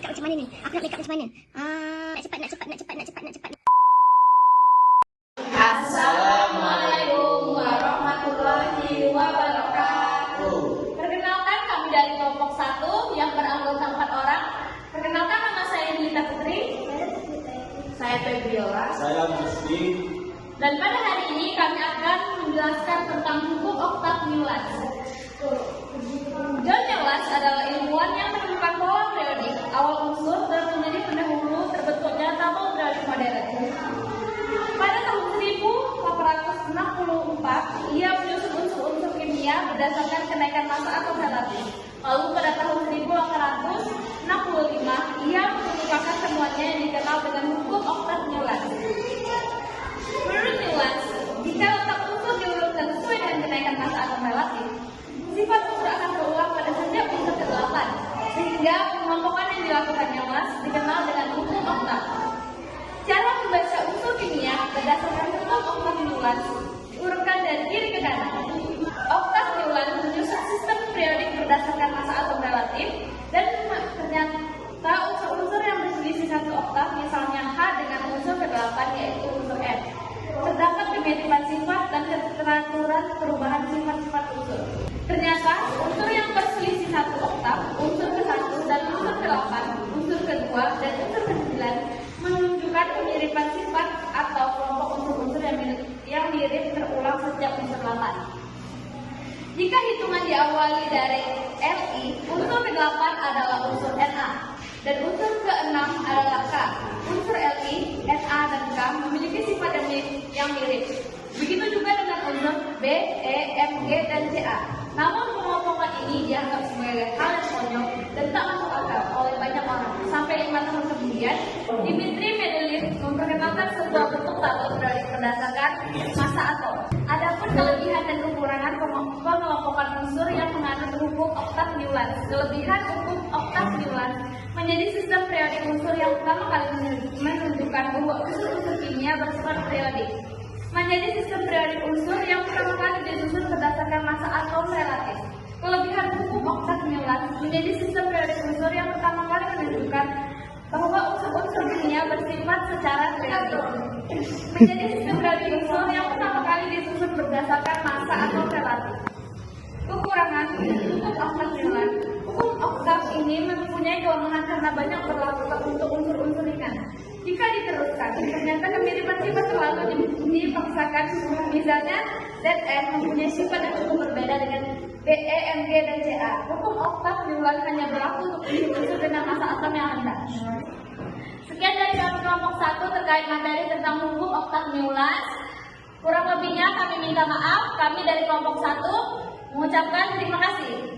makeup macam mana ni? Aku nak makeup macam mana? Nak cepat. Assalamualaikum warahmatullahi wabarakatuh. Perkenalkan, kami dari kelompok 1 yang beranggota 4 orang. Perkenalkan, nama saya Nita Putri. Saya Febriola. Saya Musli. Dan pada hari ini kami akan menjelaskan tentang hukum oktav Newlands. John Newlands adalah ilmuwan yang menemukan pola periodik awal unsur dan menjadi pendahulu terbentuknya tabel periodik modern. Pada tahun 1864, ia menyusun unsur-unsur kimia berdasarkan kenaikan massa atom relatif. Lalu pada tahun 1865, ia mengemukakan temuannya yang dikenal dengan hukum oktav Newlands. Menurut Newlands, jika letak unsur diurutkan sesuai dengan kenaikan massa atom relatif, sifat unsur akan berulang pada setiap unsur ke-8, sehingga pengelompokan yang dilakukan Newlands dikenal dengan hukum oktav. Cara membaca unsur kimia berdasarkan hukum oktav Newlands diurutkan dari kiri ke kanan. Oktav Newlands menyusun sistem periodik berdasarkan massa atom relatif, dan ternyata unsur-unsur yang berselisih satu oktav, misalnya H dengan unsur ke-8 yaitu unsur M, terdapat kemiripan sifat dan keteraturan perubahan sifat-sifat unsur. Ternyata unsur yang berselisih satu oktav, unsur ke-1 dan unsur ke-8, unsur ke-2 dan unsur ke-9 menunjukkan kemiripan sifat atau kelompok unsur-unsur yang mirip terulang setiap unsur 8. Jika hitungan diawali dari Li, unsur ke-8 adalah unsur Na, dan unsur ke-6 adalah K. Unsur Li, Na, dan K memiliki sifat yang mirip. Begitu juga dengan unsur B, E, M, G, dan Ca. Namun pengelompokan ini dianggap sebagai hal yang konyol dan tak masuk akal oleh banyak orang. Sampai 5 tahun kemudian, Dmitri Mendeleev memperkenalkan sebuah bentuk tabel periodik berdasarkan massa atom. Adapun kelebihan dan kekurangan pengelompokan unsur yang menganut hukum oktav Newlands. Kelebihan hukum oktav Newlands menjadi sistem periodik unsur yang pertama kali menunjukkan bahwa unsur-unsur kimia bersifat periodik. Menjadi sistem periodik unsur yang pertama kali disusun berdasarkan massa atom relatif. Kelebihan hukum oktav Newlands menjadi sistem periodik unsur yang pertama kali menunjukkan bahwa unsur-unsur kimia bersifat secara periodik. Menjadi sistem periodik unsur yang pertama kali disusun berdasarkan massa atom relatif. Kekurangan hukum oktav Newlands. Hukum oktav ini mempunyai kelemahan karena banyak berlaku untuk unsur-unsur ringan. Jika diteruskan, ternyata kemiripan sifat selalu dipaksakan. Misalnya, Zn mempunyai sifat yang cukup berbeda dengan Be, Mg, dan Ca. Hukum oktav Newlands hanya berlaku untuk unsur dengan massa atom yang rendah. Sekian dari kami kelompok 1 terkait materi tentang hukum oktav Newlands. Kurang lebihnya kami minta maaf. Kami dari kelompok 1 mengucapkan terima kasih.